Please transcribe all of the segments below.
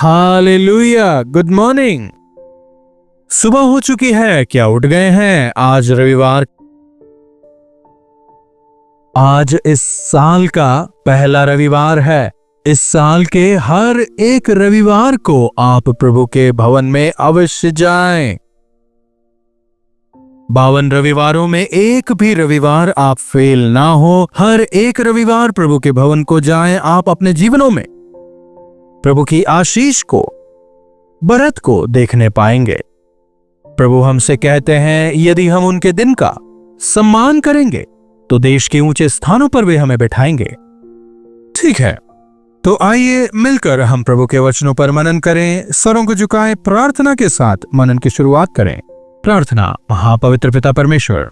Hallelujah, good morning. सुबह हो चुकी है, क्या उठ गए हैं? आज रविवार, आज इस साल का पहला रविवार है। इस साल के हर एक रविवार को आप प्रभु के भवन में अवश्य जाएं। 52 रविवारों में एक भी रविवार आप फेल ना हो। हर एक रविवार प्रभु के भवन को जाएं। आप अपने जीवनों में प्रभु की आशीष को, बरत को देखने पाएंगे। प्रभु हमसे कहते हैं, यदि हम उनके दिन का सम्मान करेंगे तो देश के ऊंचे स्थानों पर वे हमें बिठाएंगे। ठीक है, तो आइए मिलकर हम प्रभु के वचनों पर मनन करें। स्वरों को झुकाएं, प्रार्थना के साथ मनन की शुरुआत करें। प्रार्थना। महापवित्र पिता परमेश्वर,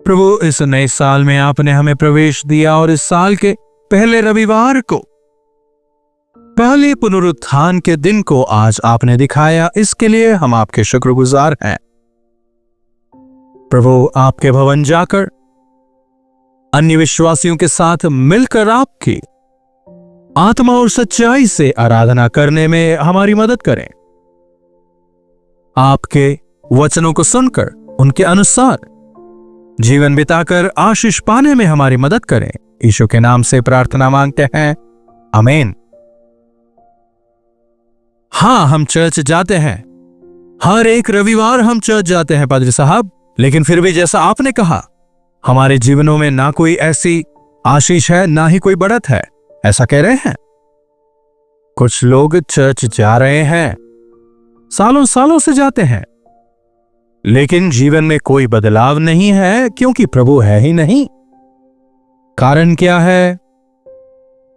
प्रभु इस नए साल में आपने हमें प्रवेश दिया और इस साल के पहले रविवार को, पहले पुनरुत्थान के दिन को आज आपने दिखाया। इसके लिए हम आपके शुक्रगुजार हैं। प्रभु, आपके भवन जाकर अन्य विश्वासियों के साथ मिलकर आपकी आत्मा और सच्चाई से आराधना करने में हमारी मदद करें। आपके वचनों को सुनकर उनके अनुसार जीवन बिताकर आशीष पाने में हमारी मदद करें। यीशु के नाम से प्रार्थना मांगते हैं, आमीन। हाँ, हम चर्च जाते हैं। हर एक रविवार हम चर्च जाते हैं पादरी साहब, लेकिन फिर भी जैसा आपने कहा, हमारे जीवनों में ना कोई ऐसी आशीष है, ना ही कोई बढ़त है। ऐसा कह रहे हैं। कुछ लोग चर्च जा रहे हैं, सालों सालों से जाते हैं, लेकिन जीवन में कोई बदलाव नहीं है, क्योंकि प्रभु है ही नहीं। कारण क्या है?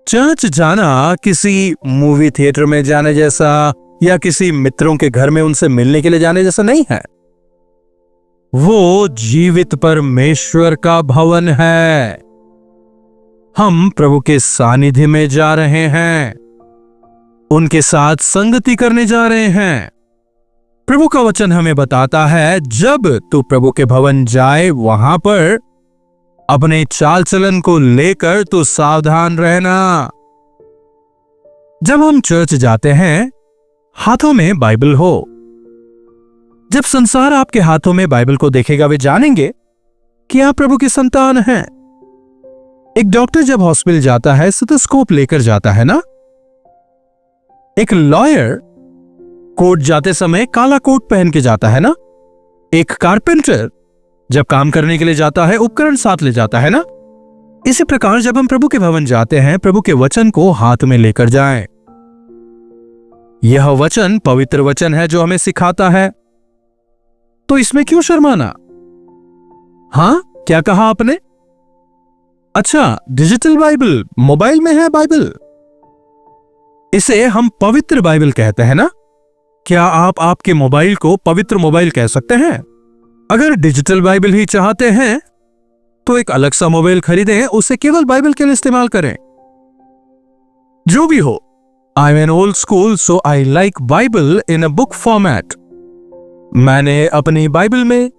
चर्च जाना किसी मूवी थिएटर में जाने जैसा या किसी मित्रों के घर में उनसे मिलने के लिए जाने जैसा नहीं है। वो जीवित परमेश्वर का भवन है। हम प्रभु के सानिध्य में जा रहे हैं, उनके साथ संगति करने जा रहे हैं। प्रभु का वचन हमें बताता है, जब तू प्रभु के भवन जाए, वहां पर अपने चाल चलन को लेकर तो सावधान रहना। जब हम चर्च जाते हैं, हाथों में बाइबल हो। जब संसार आपके हाथों में बाइबल को देखेगा, वे जानेंगे कि आप प्रभु की संतान हैं। एक डॉक्टर जब हॉस्पिटल जाता है, स्टेथोस्कोप लेकर जाता है ना। एक लॉयर कोर्ट जाते समय काला कोट पहन के जाता है ना। एक कारपेंटर जब काम करने के लिए जाता है, उपकरण साथ ले जाता है ना। इसी प्रकार जब हम प्रभु के भवन जाते हैं, प्रभु के वचन को हाथ में लेकर जाएं। यह वचन पवित्र वचन है जो हमें सिखाता है, तो इसमें क्यों शर्माना? हां, क्या कहा आपने? अच्छा, डिजिटल बाइबल, मोबाइल में है बाइबल, इसे हम पवित्र बाइबल कहते हैं ना। क्या आप आपके मोबाइल को पवित्र मोबाइल कह सकते हैं? अगर डिजिटल बाइबल ही चाहते हैं तो एक अलग सा मोबाइल खरीदें, उसे केवल बाइबल के लिए इस्तेमाल करें। जो भी हो, I am an old school, so I like Bible in a book format. मैंने अपनी बाइबल में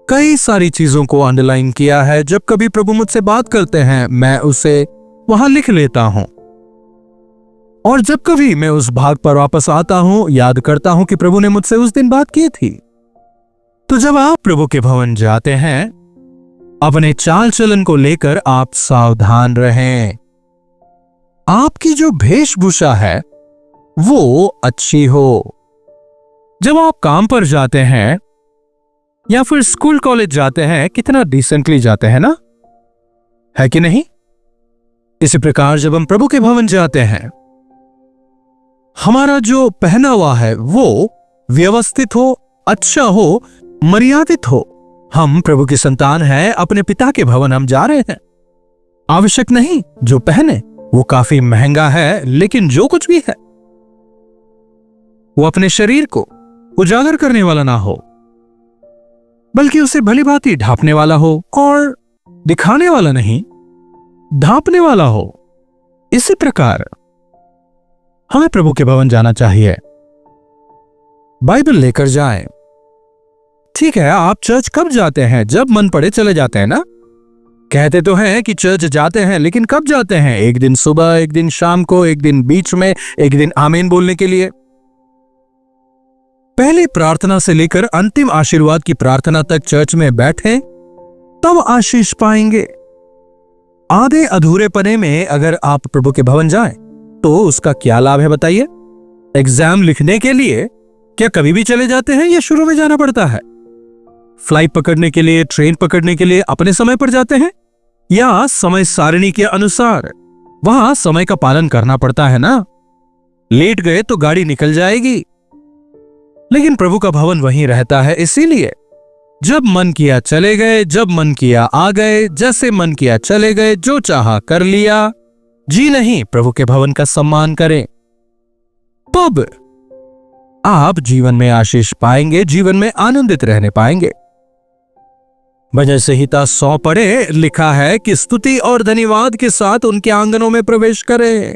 कई सारी चीजों को अंडरलाइन किया है। जब कभी प्रभु मुझसे बात करते हैं, मैं उसे वहां लिख लेता हूं, और जब कभी मैं उस भाग पर वापस आता हूं, याद करता हूं कि प्रभु ने मुझसे उस दिन बात की थी। तो जब आप प्रभु के भवन जाते हैं, अपने चाल चलन को लेकर आप सावधान रहें। आपकी जो वेशभूषा है वो अच्छी हो। जब आप काम पर जाते हैं या फिर स्कूल कॉलेज जाते हैं, कितना डिसेंटली जाते हैं ना, है कि नहीं? इसी प्रकार जब हम प्रभु के भवन जाते हैं, हमारा जो पहनावा है वो व्यवस्थित हो, अच्छा हो, मर्यादित हो। हम प्रभु की संतान हैं, अपने पिता के भवन हम जा रहे हैं। आवश्यक नहीं जो पहने वो काफी महंगा है, लेकिन जो कुछ भी है वो अपने शरीर को उजागर करने वाला ना हो, बल्कि उसे भली भांति ढांपने वाला हो, और दिखाने वाला नहीं, ढांपने वाला हो। इसी प्रकार हमें प्रभु के भवन जाना चाहिए। बाइबल लेकर जाएं। ठीक है, आप चर्च कब जाते हैं? जब मन पड़े चले जाते हैं ना। कहते तो हैं कि चर्च जाते हैं, लेकिन कब जाते हैं? एक दिन सुबह, एक दिन शाम को, एक दिन बीच में, एक दिन आमीन बोलने के लिए। पहली प्रार्थना से लेकर अंतिम आशीर्वाद की प्रार्थना तक चर्च में बैठे, तब आशीष पाएंगे। आधे अधूरे पने में अगर आप प्रभु के भवन जाएं, तो उसका क्या लाभ है बताइए? एग्जाम लिखने के लिए क्या कभी भी चले जाते हैं या शुरू में जाना पड़ता है? फ्लाइट पकड़ने के लिए, ट्रेन पकड़ने के लिए अपने समय पर जाते हैं या समय सारणी के अनुसार? वहां समय का पालन करना पड़ता है ना। लेट गए तो गाड़ी निकल जाएगी। लेकिन प्रभु का भवन वहीं रहता है, इसीलिए जब मन किया चले गए, जब मन किया आ गए, जैसे मन किया चले गए, जो चाहा कर लिया। जी नहीं, प्रभु के भवन का सम्मान करें, तब आप जीवन में आशीष पाएंगे, जीवन में आनंदित रहने पाएंगे। भजन संहिता 100 पढ़े, लिखा है कि स्तुति और धन्यवाद के साथ उनके आंगनों में प्रवेश करें।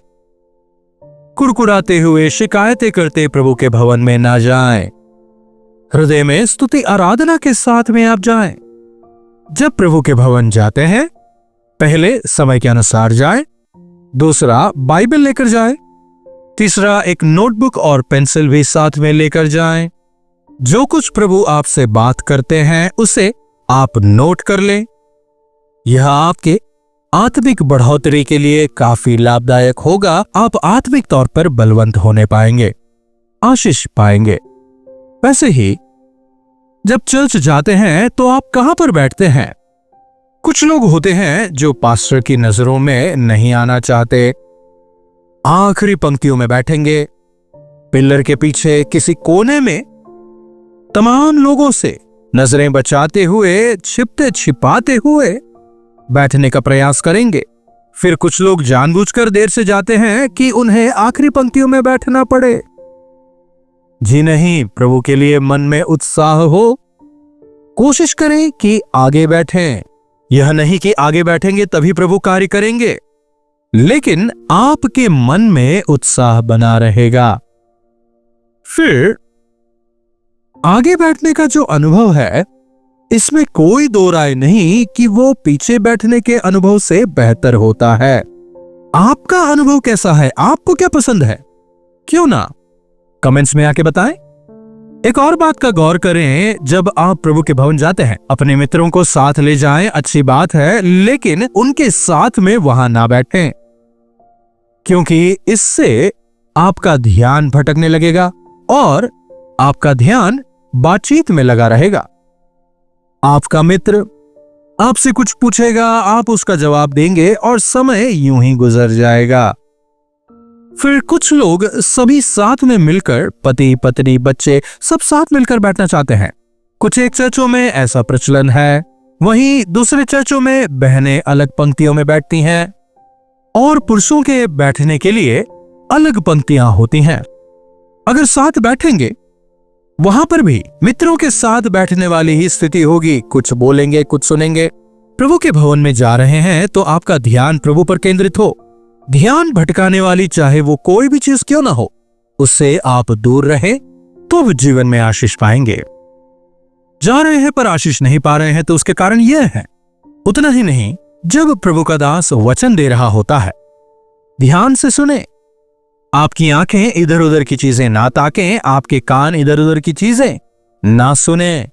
कुड़कुड़ाते हुए, शिकायतें करते प्रभु के भवन में ना जाएं। हृदय में स्तुति आराधना के साथ में आप जाएं। जब प्रभु के भवन जाते हैं, पहले समय के अनुसार जाएं, दूसरा बाइबल लेकर जाएं, तीसरा एक नोटबुक और पेंसिल भी साथ में लेकर जाएं। जो कुछ प्रभु आपसे बात करते हैं उसे आप नोट कर लें। यह आपके आत्मिक बढ़ोतरी के लिए काफी लाभदायक होगा। आप आत्मिक तौर पर बलवंत होने पाएंगे, आशीष पाएंगे। वैसे ही जब चर्च जाते हैं तो आप कहां पर बैठते हैं? कुछ लोग होते हैं जो पास्टर की नजरों में नहीं आना चाहते, आखिरी पंक्तियों में बैठेंगे, पिलर के पीछे किसी कोने में तमाम लोगों से नजरें बचाते हुए, छिपते छिपाते हुए बैठने का प्रयास करेंगे। फिर कुछ लोग जानबूझकर देर से जाते हैं कि उन्हें आखिरी पंक्तियों में बैठना पड़े। जी नहीं, प्रभु के लिए मन में उत्साह हो, कोशिश करें कि आगे बैठें। यह नहीं कि आगे बैठेंगे तभी प्रभु कार्य करेंगे, लेकिन आपके मन में उत्साह बना रहेगा। फिर आगे बैठने का जो अनुभव है, इसमें कोई दो राय नहीं कि वो पीछे बैठने के अनुभव से बेहतर होता है। आपका अनुभव कैसा है? आपको क्या पसंद है? क्यों ना कमेंट्स में आके बताएं। एक और बात का गौर करें, जब आप प्रभु के भवन जाते हैं, अपने मित्रों को साथ ले जाएं, अच्छी बात है, लेकिन उनके साथ में वहां ना बैठें, क्योंकि इससे आपका ध्यान भटकने लगेगा और आपका ध्यान बातचीत में लगा रहेगा। आपका मित्र आपसे कुछ पूछेगा, आप उसका जवाब देंगे और समय यूं ही गुजर जाएगा। फिर कुछ लोग सभी साथ में मिलकर, पति पत्नी बच्चे सब साथ मिलकर बैठना चाहते हैं। कुछ एक चर्चों में ऐसा प्रचलन है, वहीं दूसरे चर्चों में बहनें अलग पंक्तियों में बैठती हैं और पुरुषों के बैठने के लिए अलग पंक्तियां होती हैं। अगर साथ बैठेंगे, वहां पर भी मित्रों के साथ बैठने वाली ही स्थिति होगी। कुछ बोलेंगे, कुछ सुनेंगे। प्रभु के भवन में जा रहे हैं तो आपका ध्यान प्रभु पर केंद्रित हो। ध्यान भटकाने वाली चाहे वो कोई भी चीज क्यों ना हो, उससे आप दूर रहें, तो जीवन में आशीष पाएंगे। जा रहे हैं पर आशीष नहीं पा रहे हैं तो उसके कारण यह है। उतना ही नहीं, जब प्रभु का दास वचन दे रहा होता है, ध्यान से सुने। आपकी आंखें इधर उधर की चीजें ना ताकें, आपके कान इधर उधर की चीजें ना सुने,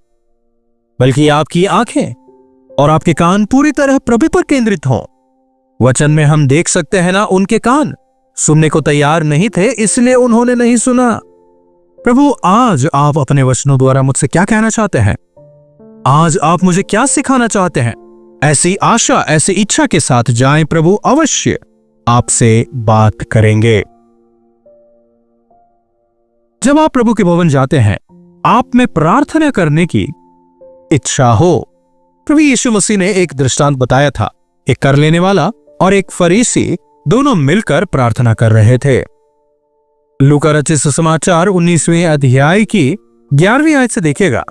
बल्कि आपकी आंखें और आपके कान पूरी तरह प्रभु पर केंद्रित हों। वचन में हम देख सकते हैं ना, उनके कान सुनने को तैयार नहीं थे, इसलिए उन्होंने नहीं सुना। प्रभु, आज आप अपने वचनों द्वारा मुझसे क्या कहना चाहते हैं? आज आप मुझे क्या सिखाना चाहते हैं? ऐसी आशा, ऐसी इच्छा के साथ जाएं। प्रभु अवश्य आपसे बात करेंगे। जब आप प्रभु के भवन जाते हैं, आप में प्रार्थना करने की इच्छा हो। प्रभु यीशु मसीह ने एक दृष्टांत बताया था। एक कर लेने वाला और एक फरीसी दोनों मिलकर प्रार्थना कर रहे थे। लूका रचित सुसमाचार 19वें अध्याय की 11वीं आयत से देखिएगा।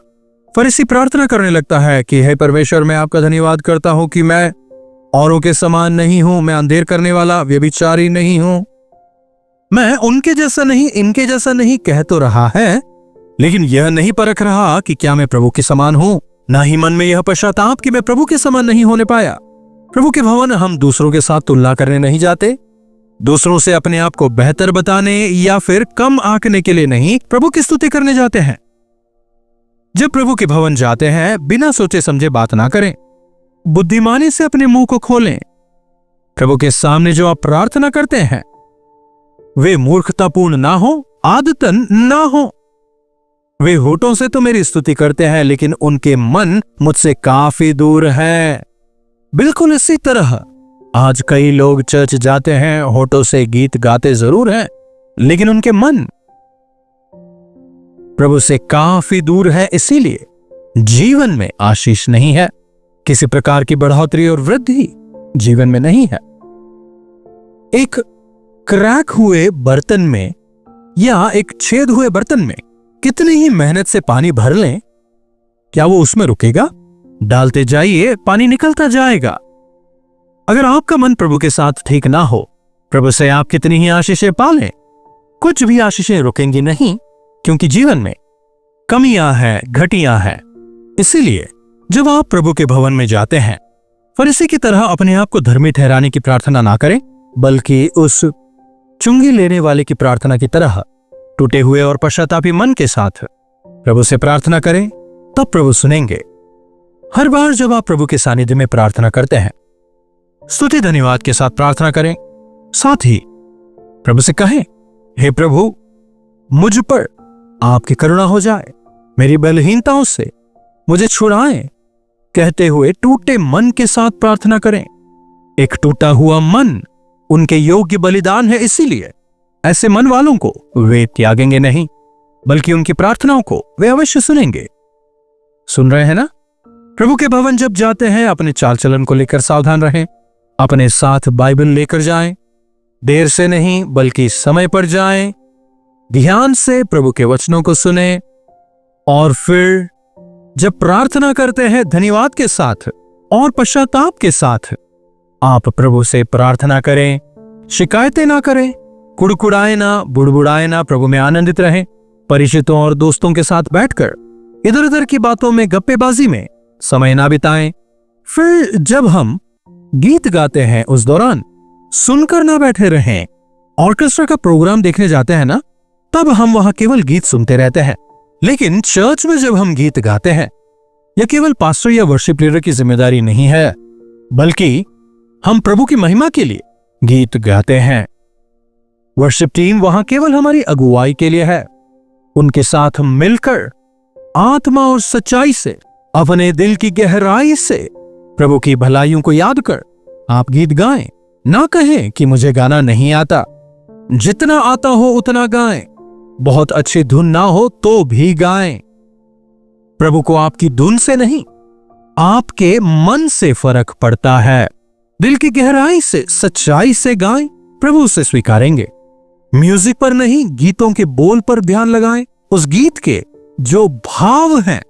फरीसी प्रार्थना करने लगता है कि हे परमेश्वर, मैं आपका धन्यवाद करता हूं कि मैं औरों के समान नहीं हूं, मैं अंधेर करने वाला व्यभिचारी नहीं हूं, मैं उनके जैसा नहीं, इनके जैसा नहीं कह तो रहा है, लेकिन यह नहीं परख रहा कि क्या मैं प्रभु के समान हूं। ना ही मन में यह पश्चाताप कि मैं प्रभु के समान नहीं होने पाया। प्रभु के भवन हम दूसरों के साथ तुलना करने नहीं जाते, दूसरों से अपने आप को बेहतर बताने या फिर कम आंकने के लिए नहीं, प्रभु की स्तुति करने जाते हैं। जब प्रभु के भवन जाते हैं, बिना सोचे समझे बात ना करें, बुद्धिमानी से अपने मुंह को खोलें। प्रभु के सामने जो आप प्रार्थना करते हैं वे मूर्खतापूर्ण ना हो, आदतन ना हो। वे होठों से तो मेरी स्तुति करते हैं, लेकिन उनके मन मुझसे काफी दूर है। बिल्कुल इसी तरह आज कई लोग चर्च जाते हैं, होठों से गीत गाते जरूर हैं, लेकिन उनके मन प्रभु से काफी दूर है। इसीलिए जीवन में आशीष नहीं है, किसी प्रकार की बढ़ोतरी और वृद्धि जीवन में नहीं है। एक क्रैक हुए बर्तन में या एक छेद हुए बर्तन में कितनी ही मेहनत से पानी भर लें, क्या वो उसमें रुकेगा? डालते जाइए, पानी निकलता जाएगा। अगर आपका मन प्रभु के साथ ठीक ना हो, प्रभु से आप कितनी ही आशीषें पालें, कुछ भी आशीषें रुकेंगी नहीं, क्योंकि जीवन में कमियां हैं, घटियां हैं। इसीलिए जब आप प्रभु के भवन में जाते हैं, फरीसी की तरह अपने आप को धर्मी ठहराने की प्रार्थना ना करें, बल्कि उस चुंगी लेने वाले की प्रार्थना की तरह टूटे हुए और पश्चातापी मन के साथ प्रभु से प्रार्थना करें, तब प्रभु सुनेंगे। हर बार जब आप प्रभु के सानिध्य में प्रार्थना करते हैं, स्तुति धन्यवाद के साथ प्रार्थना करें। साथ ही प्रभु से कहें, हे प्रभु, मुझ पर आपकी करुणा हो जाए, मेरी बलहीनताओं से मुझे छुड़ाएं। कहते हुए टूटे मन के साथ प्रार्थना करें। एक टूटा हुआ मन उनके योग्य बलिदान है, इसीलिए ऐसे मन वालों को वे त्यागेंगे नहीं, बल्कि उनकी प्रार्थनाओं को वे अवश्य सुनेंगे। सुन रहे हैं ना? प्रभु के भवन जब जाते हैं, अपने चाल चलन को लेकर सावधान रहें। अपने साथ बाइबल लेकर जाएं, देर से नहीं बल्कि समय पर जाएं, ध्यान से प्रभु के वचनों को सुने, और फिर जब प्रार्थना करते हैं धन्यवाद के साथ और पश्चाताप के साथ आप प्रभु से प्रार्थना करें। शिकायतें ना करें, कुड़कुड़ाए ना, बुड़बुड़ाए ना, प्रभु में आनंदित रहें। परिचितों और दोस्तों के साथ बैठकर इधर उधर की बातों में, गप्पेबाजी में समय ना बिताएं। फिर जब हम गीत गाते हैं, उस दौरान सुनकर ना बैठे रहें। ऑर्केस्ट्रा का प्रोग्राम देखने जाते हैं ना, तब हम वहां केवल गीत सुनते रहते हैं। लेकिन चर्च में जब हम गीत गाते हैं, यह केवल पास्टर या वर्शिप लीडर की जिम्मेदारी नहीं है, बल्कि हम प्रभु की महिमा के लिए गीत गाते हैं। वर्शिप टीम वहां केवल हमारी अगुवाई के लिए है। उनके साथ मिलकर आत्मा और सच्चाई से, अपने दिल की गहराई से प्रभु की भलाइयों को याद कर आप गीत गाएं। ना कहें कि मुझे गाना नहीं आता, जितना आता हो उतना गाएं। बहुत अच्छी धुन ना हो तो भी गाएं। प्रभु को आपकी धुन से नहीं, आपके मन से फर्क पड़ता है। दिल की गहराई से, सच्चाई से गाएं, प्रभु उसे स्वीकारेंगे। म्यूजिक पर नहीं, गीतों के बोल पर ध्यान लगाएं। उस गीत के जो भाव हैं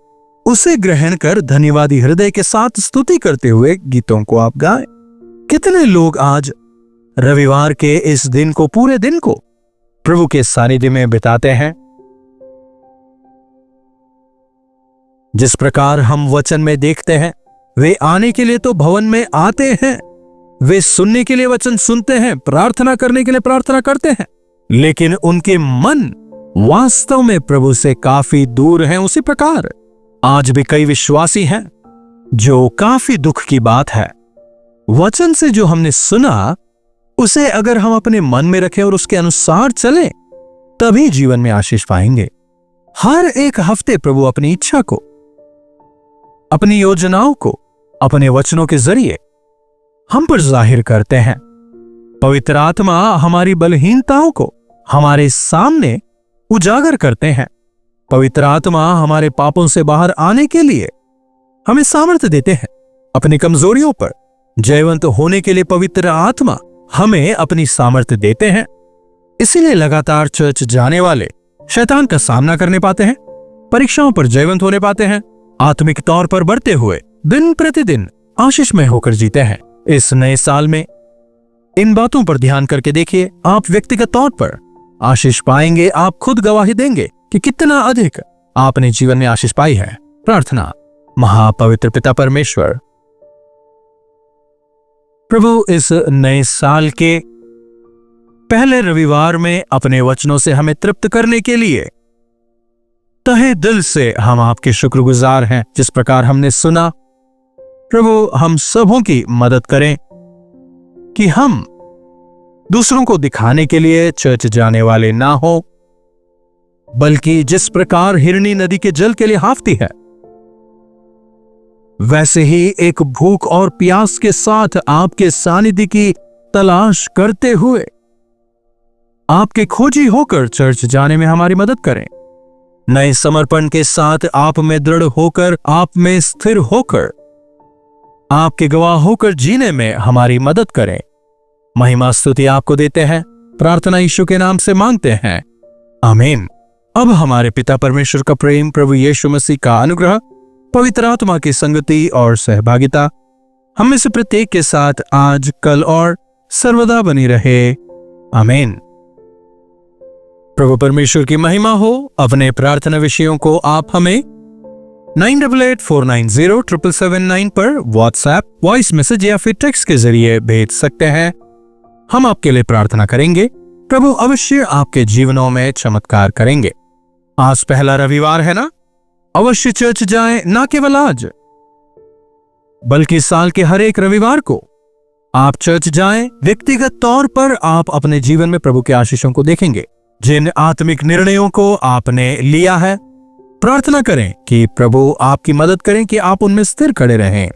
उसे ग्रहण कर धन्यवादी हृदय के साथ स्तुति करते हुए गीतों को आप गाएं। कितने लोग आज रविवार के इस दिन को, पूरे दिन को प्रभु के सानिध्य में बिताते हैं। जिस प्रकार हम वचन में देखते हैं, वे आने के लिए तो भवन में आते हैं, वे सुनने के लिए वचन सुनते हैं, प्रार्थना करने के लिए प्रार्थना करते हैं, लेकिन उनके मन वास्तव में प्रभु से काफी दूर हैं। उसी प्रकार आज भी कई विश्वासी हैं, जो काफी दुख की बात है। वचन से जो हमने सुना, उसे अगर हम अपने मन में रखें और उसके अनुसार चलें, तभी जीवन में आशीष पाएंगे। हर एक हफ्ते प्रभु अपनी इच्छा को, अपनी योजनाओं को अपने वचनों के जरिए हम पर जाहिर करते हैं। पवित्र आत्मा हमारी बलहीनताओं को हमारे सामने उजागर करते हैं। पवित्र आत्मा हमारे पापों से बाहर आने के लिए हमें सामर्थ्य देते हैं। अपनी कमजोरियों पर जयवंत होने के लिए पवित्र आत्मा हमें अपनी सामर्थ्य देते हैं। इसीलिए लगातार चर्च जाने वाले शैतान का सामना करने पाते हैं, परीक्षाओं पर जयवंत होने पाते हैं, आत्मिक तौर पर बढ़ते हुए दिन प्रतिदिन आशीषमय होकर जीते हैं। इस नए साल में इन बातों पर ध्यान करके देखिए, आप व्यक्तिगत तौर पर आशीष पाएंगे। आप खुद गवाही देंगे कि कितना अधिक आपने जीवन में आशीष पाई है। प्रार्थना। महापवित्र पिता परमेश्वर, प्रभु इस नए साल के पहले रविवार में अपने वचनों से हमें तृप्त करने के लिए तहे दिल से हम आपके शुक्रगुजार हैं। जिस प्रकार हमने सुना, प्रभु हम सबों की मदद करें कि हम दूसरों को दिखाने के लिए चर्च जाने वाले ना हो, बल्कि जिस प्रकार हिरनी नदी के जल के लिए हाफती है, वैसे ही एक भूख और प्यास के साथ आपके सानिध्य की तलाश करते हुए आपके खोजी होकर चर्च जाने में हमारी मदद करें। नए समर्पण के साथ आप में दृढ़ होकर, आप में स्थिर होकर, आपके गवाह होकर जीने में हमारी मदद करें। महिमा स्तुति आपको देते हैं, प्रार्थना यीशु के नाम से मांगते हैं, आमीन। अब हमारे पिता परमेश्वर का प्रेम, प्रभु यीशु मसीह का अनुग्रह, पवित्र आत्मा की संगति और सहभागिता हम में से प्रत्येक के साथ आज, कल और सर्वदा बनी रहे, आमीन। प्रभु परमेश्वर की महिमा हो। अपने प्रार्थना विषयों को आप हमें 9884907779 पर व्हाट्सएप, वॉइस मैसेज या फिर टेक्स्ट के जरिए भेज सकते हैं। हम आपके लिए प्रार्थना करेंगे। प्रभु अवश्य आपके जीवनों में चमत्कार करेंगे। आज पहला रविवार है ना, अवश्य चर्च जाएं, ना केवल आज बल्कि साल के हर एक रविवार को आप चर्च जाएं। व्यक्तिगत तौर पर आप अपने जीवन में प्रभु के आशीषों को देखेंगे। जिन आत्मिक निर्णयों को आपने लिया है, प्रार्थना करें कि प्रभु आपकी मदद करें कि आप उनमें स्थिर खड़े रहें।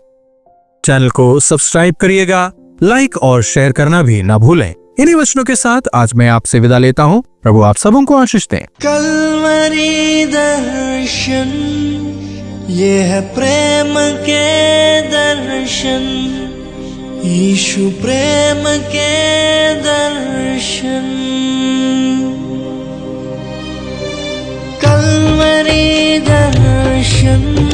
चैनल को सब्सक्राइब करिएगा, लाइक और शेयर करना भी ना भूलें। इन्हीं वचनों के साथ आज मैं आपसे विदा लेता हूं। प्रभु आप सबों को आशीष दें। कल्वरी दर्शन, ये है प्रेम के दर्शन, यीशु प्रेम के दर्शन। कल्वरी दर्शन,